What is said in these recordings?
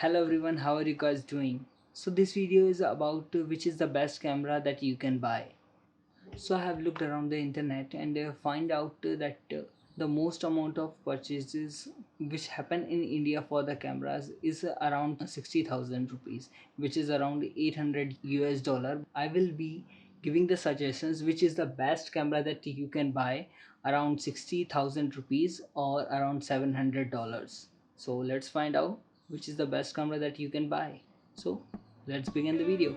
Hello everyone, how are you guys doing? So this video is about which is the best camera that you can buy. So I have looked around the internet and find out that the most amount of purchases which happen in India for the cameras is around 60,000 rupees, which is around 800 US dollar. I will be giving the suggestions which is the best camera that you can buy around 60,000 rupees or around $700. So let's find out which is the best camera that you can buy. So let's begin the video.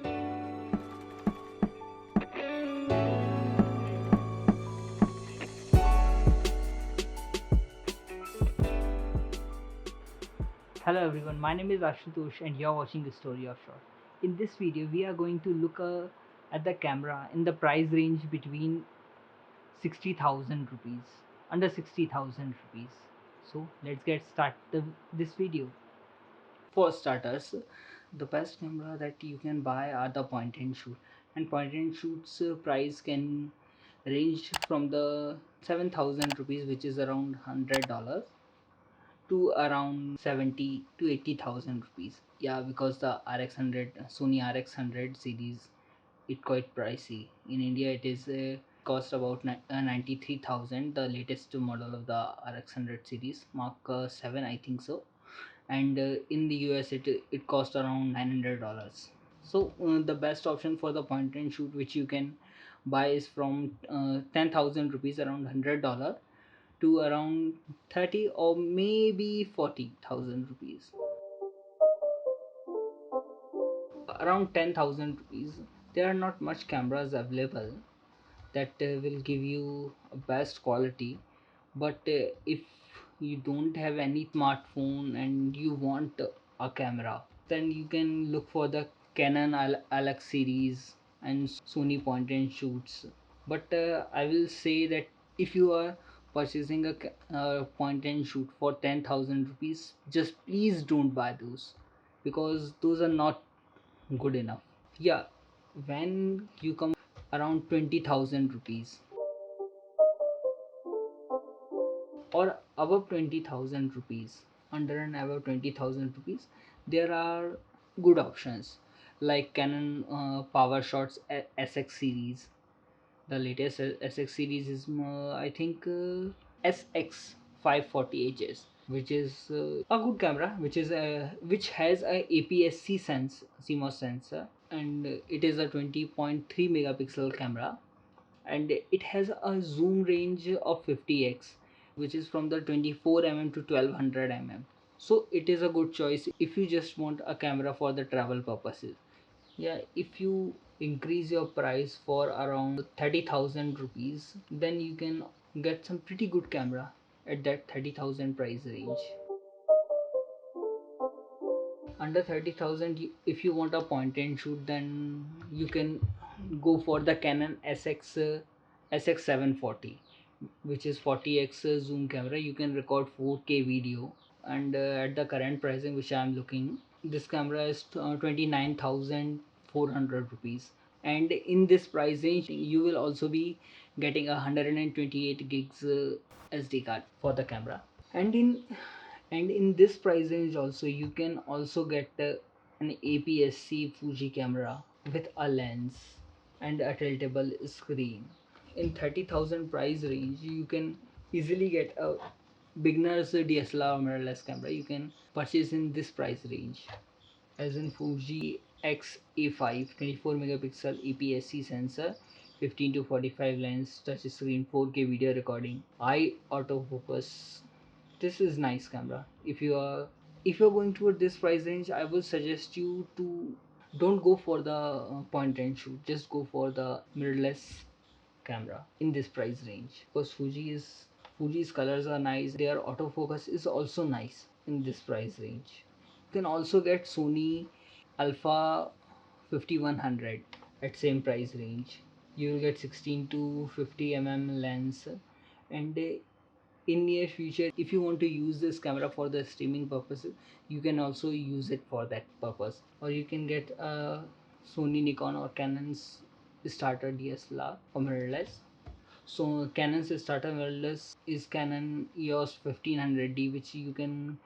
Hello everyone, my name is Ashutosh and you're watching the Story of Short. In this video, we are going to look at the camera in the price range between 60,000 rupees, under 60,000 rupees. So let's get started this video. For starters, the best camera that you can buy are the point and shoot, and point and shoot's price can range from the 7,000 rupees, which is around $100, to around 70 to 80,000 rupees. Yeah, because the RX100 Sony RX100 series it quite pricey. In India it is cost about 93,000, the latest model of the RX100 series Mark 7 I think so. And in the US it cost around $900. So the best option for the point and shoot which you can buy is from 10,000 rupees, around $100, to around 30 or maybe 40,000 rupees, around 10,000 rupees. There are not much cameras available that will give you a best quality, but if you don't have any smartphone and you want a camera, then you can look for the Canon Alex series and Sony point and shoots. But I will say that if you are purchasing a point and shoot for 10,000 rupees, just please don't buy those, because those are not good enough. Yeah, when you come around 20,000 rupees or above 20,000 rupees, under and above 20,000 rupees, there are good options like Canon PowerShots SX series. The latest SX series is I think SX 540HS, which is a good camera, which has a APS-C CMOS sensor, and it is a 20.3 megapixel camera, and it has a zoom range of 50x, which is from the 24 mm to 1200 mm. So it is a good choice if you just want a camera for the travel purposes. Yeah, if you increase your price for around 30,000 rupees, then you can get some pretty good camera at that 30,000 price range. Under 30,000, if you want a point and shoot, then you can go for the Canon SX740, which is 40x zoom camera. You can record 4K video, and at the current pricing which I am looking, this camera is 29,400 rupees. And in this price range, you will also be getting a 128 gigs SD card for the camera. And in this price range also, you can also get an APS-C Fuji camera with a lens and a tiltable screen. In 30,000 price range, you can easily get a beginner's DSLR mirrorless camera. You can purchase in this price range, as in Fuji X A5 24 megapixel APS-C sensor, 15 to 45 lens, touch screen, 4K video recording, eye autofocus. This is nice camera. If you're going toward this price range, I would suggest you to don't go for the point and shoot. Just go for the mirrorless camera in this price range, because Fuji's colors are nice. Their autofocus is also nice in this price range. You can also get Sony Alpha 5100 at same price range. You will get 16 to 50 lens, and in near future, if you want to use this camera for the streaming purposes, you can also use it for that purpose. Or you can get a Sony, Nikon, or Canon's starter DSLR or mirrorless. So Canon's starter mirrorless is Canon Eos 1500D, which you can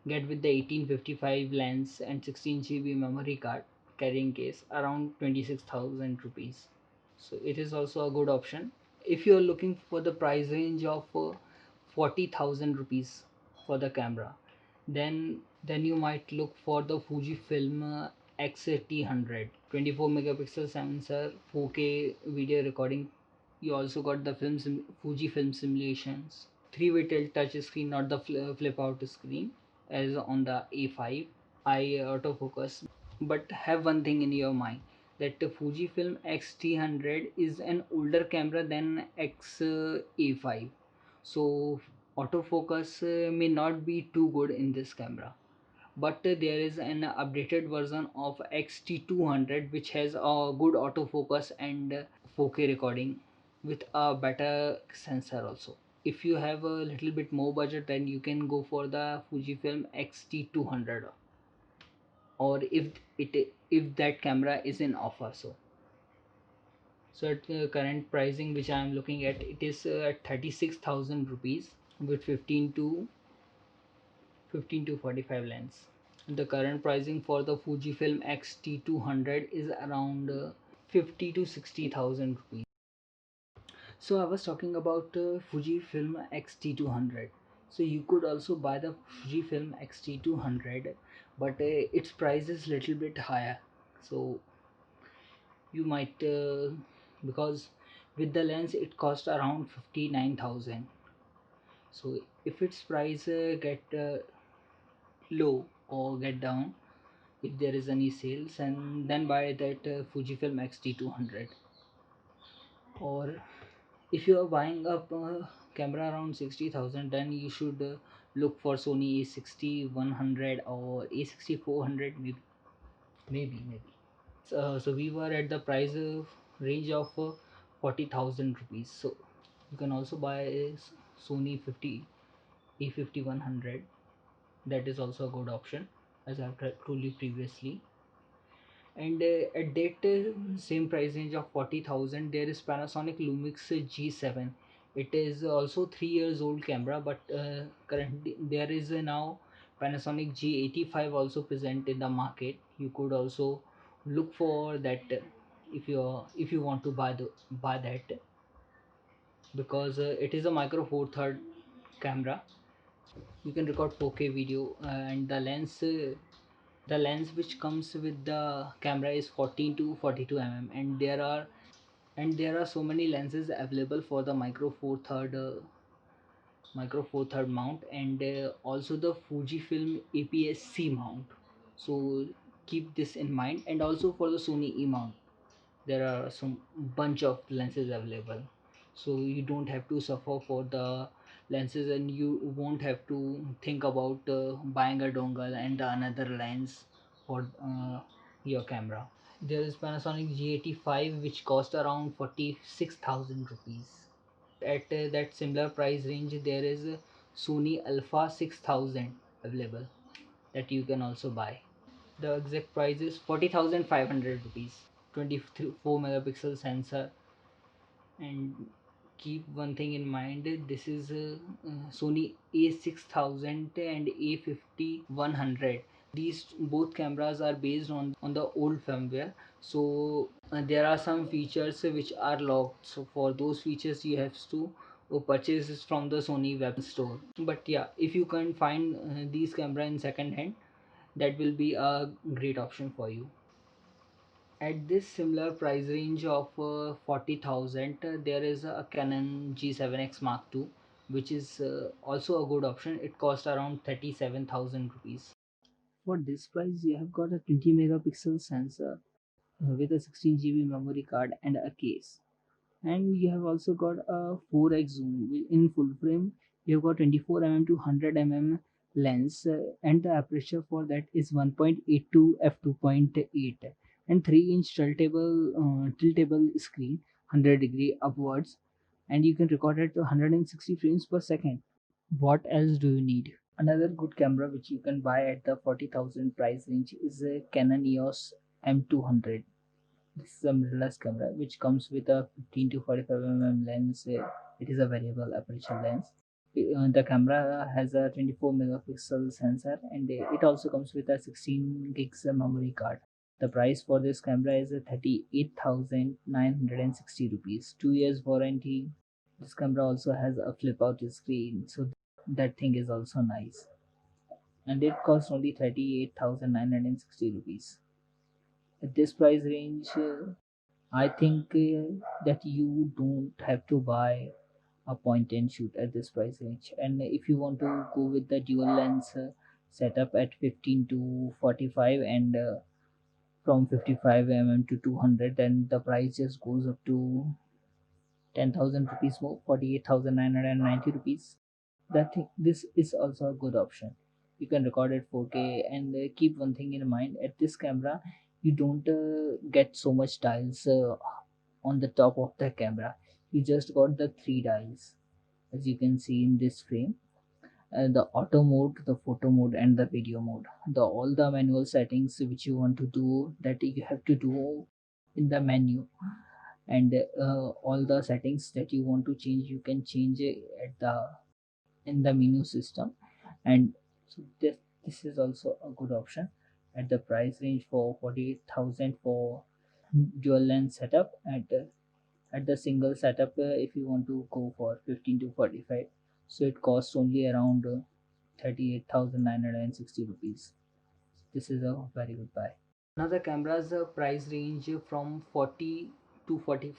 get with the 1855 lens and 16 GB memory card carrying case around 26,000 rupees. So it is also a good option. If you are looking for the price range of 40,000 rupees for the camera, then you might look for the Fujifilm X800 24 megapixel sensor, 4K video recording. You also got the Fujifilm simulations, 3-way tilt touch screen, not the flip out screen as on the A5 eye autofocus. But have one thing in your mind, that the Fujifilm Xt100 is an older camera than A5, so autofocus may not be too good in this camera. But there is an updated version of Xt200 which has a good autofocus and 4K recording with a better sensor also. If you have a little bit more budget, then you can go for the Fujifilm Xt200, or if that camera is in offer. So at the current pricing which I am looking at, it is at 36,000 rupees with 15 to 45 lens. The current pricing for the Fujifilm Xt200 is around 50 to 60,000 rupees. So I was talking about Fujifilm Xt200. So you could also buy the Fujifilm Xt200, but its price is little bit higher. So you might because with the lens it cost around 59,000. So if its price get low or get down, if there is any sales, and then buy that Fujifilm Xt200. Or if you are buying a camera around 60,000, then you should look for Sony A60 100 or A60 400, maybe. So we were at the price range of 40,000 rupees. So you can also buy a Sony 50 A50 100. That is also a good option, as I've told you previously. And at that same price range of 40,000, there is Panasonic Lumix G7. It is also 3 years old camera, but currently there is now Panasonic G85 also present in the market. You could also look for that if you want to buy that, because it is a micro four third camera. You can record 4K video, and the lens which comes with the camera is 14 to 42 mm, and there are so many lenses available for the micro four third mount, and also the Fujifilm APS-C mount. So keep this in mind. And also for the Sony E mount, there are some bunch of lenses available, so you don't have to suffer for the lenses, and you won't have to think about buying a dongle and another lens for your camera. There is Panasonic G85 which cost around 46,000 rupees. At that similar price range, there is Sony Alpha 6000 available that you can also buy. The exact price is 40,500 rupees. 24 megapixel sensor. And keep one thing in mind, this is Sony A6000 and A50 100. These both cameras are based on the old firmware. So there are some features which are locked, so for those features you have to purchase this from the Sony web store. But yeah, if you can find these camera in second hand, that will be a great option for you. At this similar price range of 40,000, there is a Canon G7x Mark II, which is also a good option. It costs around 37,000 rupees. For this price, you have got a 20 megapixel sensor with a 16 GB memory card and a case. And you have also got a 4x zoom in full frame. You have got 24 mm to 100 mm lens, and the aperture for that is 1.8 to f2.8, and 3-inch tiltable screen, 100-degree upwards, and you can record at 160 frames per second. What else do you need? Another good camera which you can buy at the 40,000 price range is a Canon Eos M200. This is a mirrorless camera which comes with a 15 to 45 mm lens. It is a variable aperture lens. The camera has a 24 megapixel sensor, and it also comes with a 16 gigs memory card. The price for this camera is 38,960 rupees. 2 years warranty. This camera also has a flip out screen, so that thing is also nice. And it costs only 38,960 rupees. At this price range, I think that you don't have to buy a point and shoot at this price range. And if you want to go with the dual lens setup at 15 to 45 and from 55 to 200, then the price just goes up to 10,000 rupees more, 48,990 rupees. This is also a good option. You can record at 4K, and keep one thing in mind: at this camera, you don't get so much dials on the top of the camera. You just got the three dials, as you can see in this frame. The auto mode, the photo mode, and the video mode. The all the manual settings which you want to do, that you have to do in the menu, and all the settings that you want to change, you can change it at the in the menu system. And so this is also a good option at the price range for 48,000 for dual lens setup. At the single setup, if you want to go for 15 to 45, so it costs only around 38,960 rupees. This is a very good buy. Another camera's price range from 40 to 40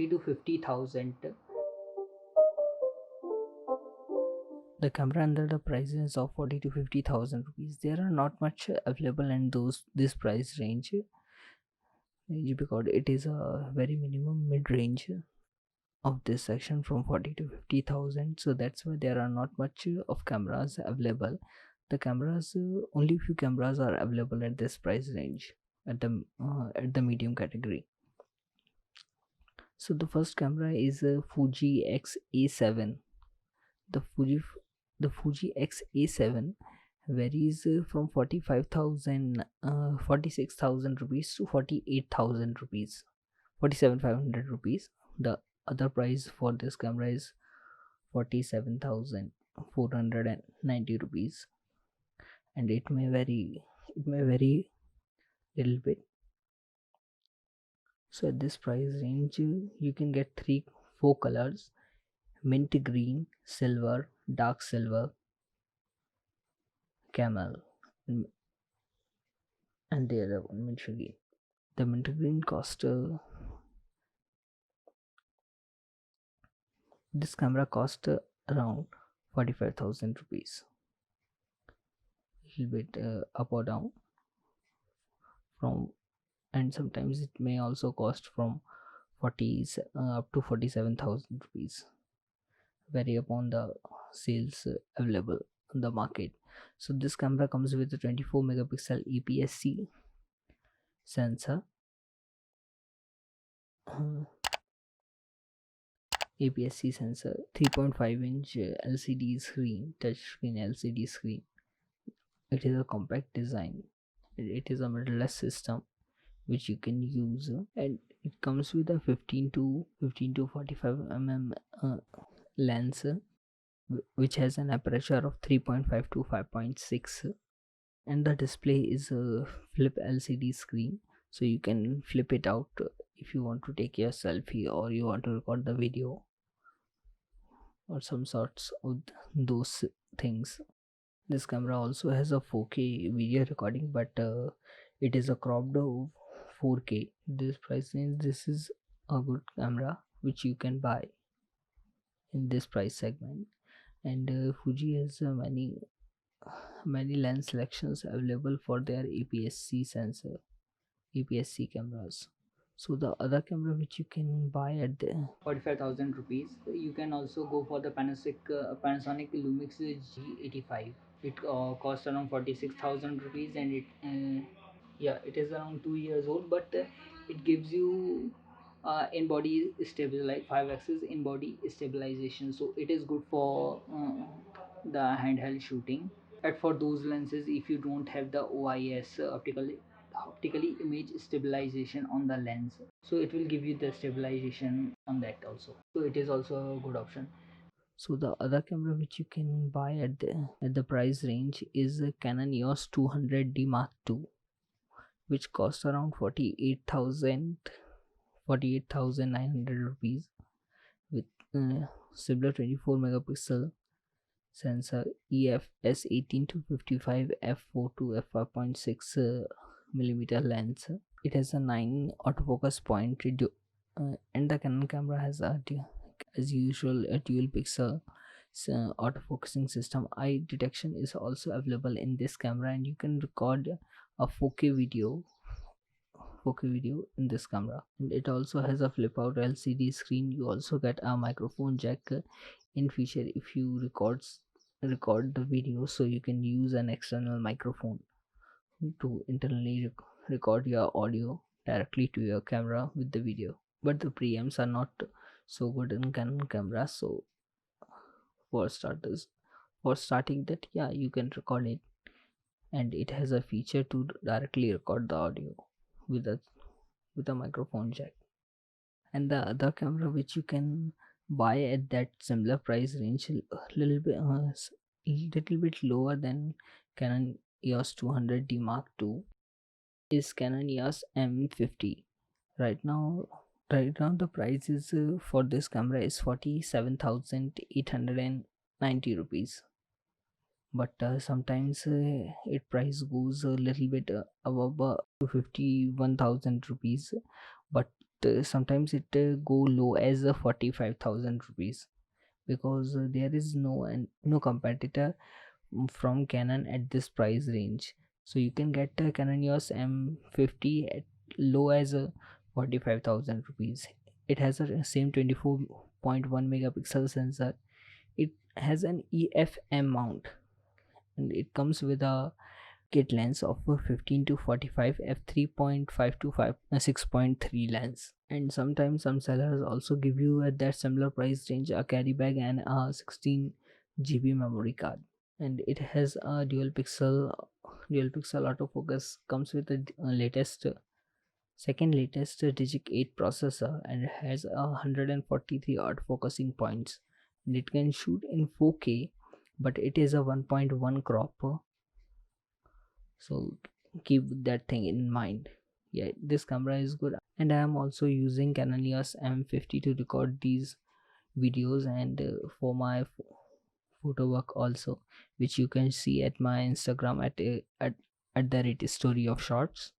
to 50,000. The camera under the prices of 40 to 50,000 rupees, there are not much available in this price range, because it is a very minimum mid range of this section from 40 to 50,000. So that's why there are not much of cameras available. The cameras, only few cameras are available at this price range, at the medium category. So the first camera is a Fuji X A7. the fuji the Fuji X A7 varies from 46,000 rupees to 48,000 rupees, 47,500 rupees. The other price for this camera is 47,490 rupees, and it may vary little bit. So at this price range, you can get four colors: mint green, silver, dark silver, camel, and the other one mint green. The mint green this camera cost around 45,000 rupees, little bit up or down from, and sometimes it may also cost from 40 up to 47,000 rupees, vary upon the sales available on the market. So this camera comes with a 24 megapixel APS-C sensor, APS-C sensor, 3.5-inch LCD screen, touchscreen LCD screen. It is a compact design. It is a mirrorless system which you can use, and it comes with a 15 to 45 lens, which has an aperture of 3.5 to 5.6, and the display is a flip LCD screen, so you can flip it out if you want to take your selfie or you want to record the video or some sorts of those things. This camera also has a 4K video recording, but it is a cropped 4K. This price range, this is a good camera which you can buy in this price segment. And Fuji has many lens selections available for their APS-C sensor, APS-C cameras. So the other camera which you can buy at the 45,000 rupees, you can also go for the Panasonic Lumix G85. It costs around 46,000 rupees, and it is around 2 years old, but it gives you in body stabilize 5 axis in body stabilization, so it is good for the handheld shooting. And for those lenses, if you don't have the OIS, optically image stabilization on the lens, so it will give you the stabilization on that also, so it is also a good option. So the other camera which you can buy at the price range is a Canon Eos 200D Mark II, which costs around 48,900 rupees, with similar 24 megapixel sensor, EF S18 to 55 f4 to f5.6 millimeter lens. It has a 9 autofocus point, and the Canon camera has as usual a dual pixel autofocusing system. Eye detection is also available in this camera, and you can record a 4K video in this camera. And it also has a flip out LCD screen. You also get a microphone jack in future if you record the video, so you can use an external microphone to internally record your audio directly to your camera with the video. But the preamps are not so good in Canon camera, so for starters, for starting that, yeah, you can record it, and it has a feature to directly record the audio with a microphone jack. And the other camera which you can buy at that similar price range, little bit lower than Canon Eos 200D Mark II, is Canon Eos M50. Right now the price is for this camera is 47,890 rupees. But sometimes it price goes a little bit above to 51,000 rupees, but sometimes it go low as 45,000 rupees, because there is no competitor from Canon at this price range. So you can get a Canon EOS M50 at low as 45,000 rupees. It has a same 24.1 megapixel sensor. It has an EFM mount, and it comes with a kit lens of 15 to 45 f3.5 to 6.3 lens. And sometimes some sellers also give you at that similar price range a carry bag and a 16 GB memory card. And it has a dual pixel autofocus, comes with the second latest Digic 8 processor, and has 143 autofocusing points, and it can shoot in 4K, but it is a 1.1 crop, so keep that thing in mind. Yeah, this camera is good, and I am also using Canon EOS M50 to record these videos, and for my photo work also, which you can see at my Instagram at the rate story of shorts,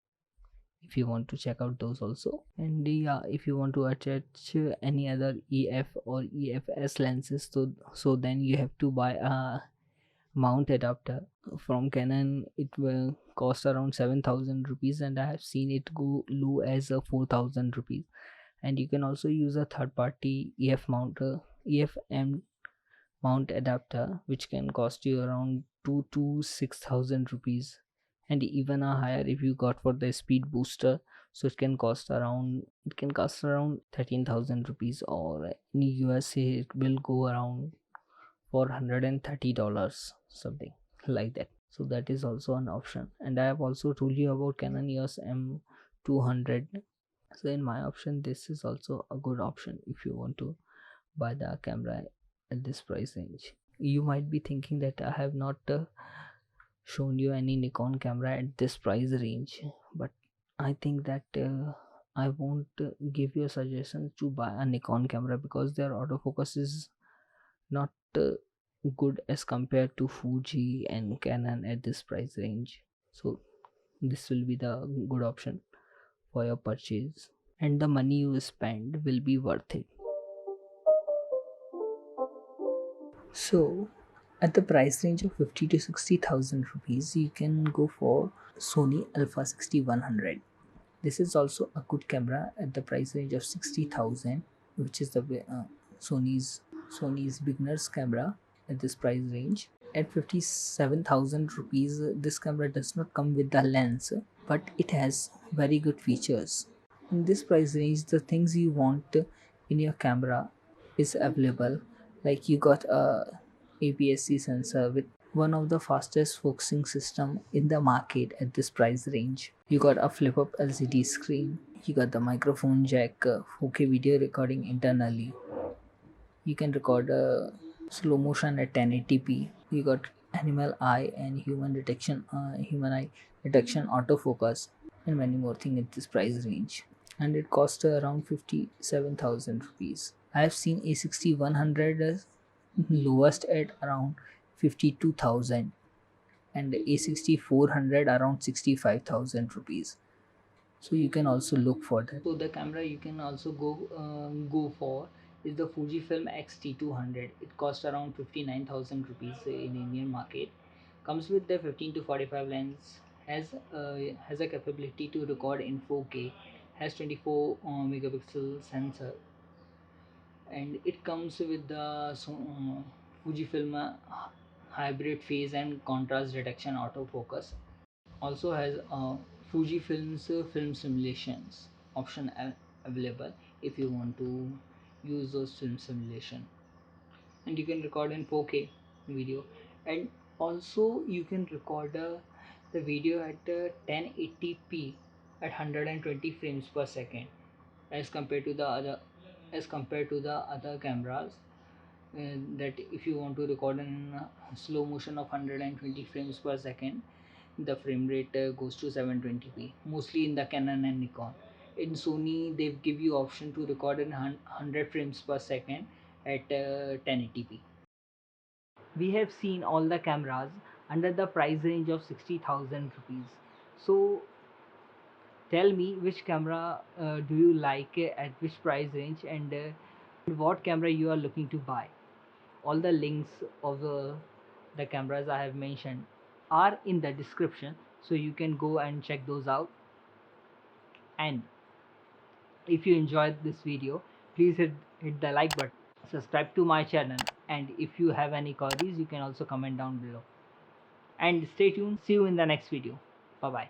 if you want to check out those also. And yeah, if you want to attach any other EF or EFS lenses, so then you have to buy a mount adapter from Canon. It will cost around 7,000 rupees, and I have seen it go low as 4,000 rupees. And you can also use a third party EFM mount adapter, which can cost you around 2 to 6,000 rupees, and even a higher if you got for the speed booster. So it can cost around 13,000 rupees, or in USA it will go around $430, something like that. So that is also an option. And I have also told you about Canon EOS M200. So in my option, this is also a good option if you want to buy the camera at this price range. You might be thinking that I have not shown you any Nikon camera at this price range, but I think that I won't give you a suggestion to buy a Nikon camera, because their autofocus is not good as compared to Fuji and Canon at this price range. So this will be the good option for your purchase, and the money you spend will be worth it. So at the price range of 50 to 60,000 rupees, you can go for Sony Alpha 6100. This is also a good camera at the price range of 60,000, which is the Sony's beginner's camera at this price range. At 57,000 rupees, this camera does not come with the lens, but it has very good features. In this price range, the things you want in your camera is available. Like, you got a APS-C sensor with one of the fastest focusing system in the market at this price range. You got a flip up LCD screen. You got the microphone jack, 4K video recording internally. You can record slow motion at 1080p. You got animal eye and human eye detection, autofocus, and many more things at this price range. And it costs around 57,000 rupees. I have seen A60 100 as lowest at around 52,000, and A60 400 around 65,000 rupees. So you can also look for that. So the camera you can also go for is the Fujifilm Xt 200. It costs around 59,000 rupees in Indian market. Comes with the 15 to 45 lens. Has a capability to record in 4K. Has 24 megapixel sensor, and it comes with the Fujifilm hybrid phase and contrast detection autofocus. Also has Fujifilm's film simulations option available if you want to use those film simulation, and you can record in 4K video, and also you can record the video at 1080p at 120 frames per second, as compared to the other cameras, that if you want to record in slow motion of 120 frames per second, the frame rate goes to 720p, mostly in the Canon and Nikon. In Sony, they give you option to record in 100 frames per second at 1080p. We have seen all the cameras under the price range of 60,000 rupees. So tell me, which camera do you like at which price range, and what camera you are looking to buy. All the links of the cameras I have mentioned are in the description, so you can go and check those out. And if you enjoyed this video, please hit the like button, subscribe to my channel, and if you have any queries, you can also comment down below. And stay tuned. See you in the next video. Bye bye.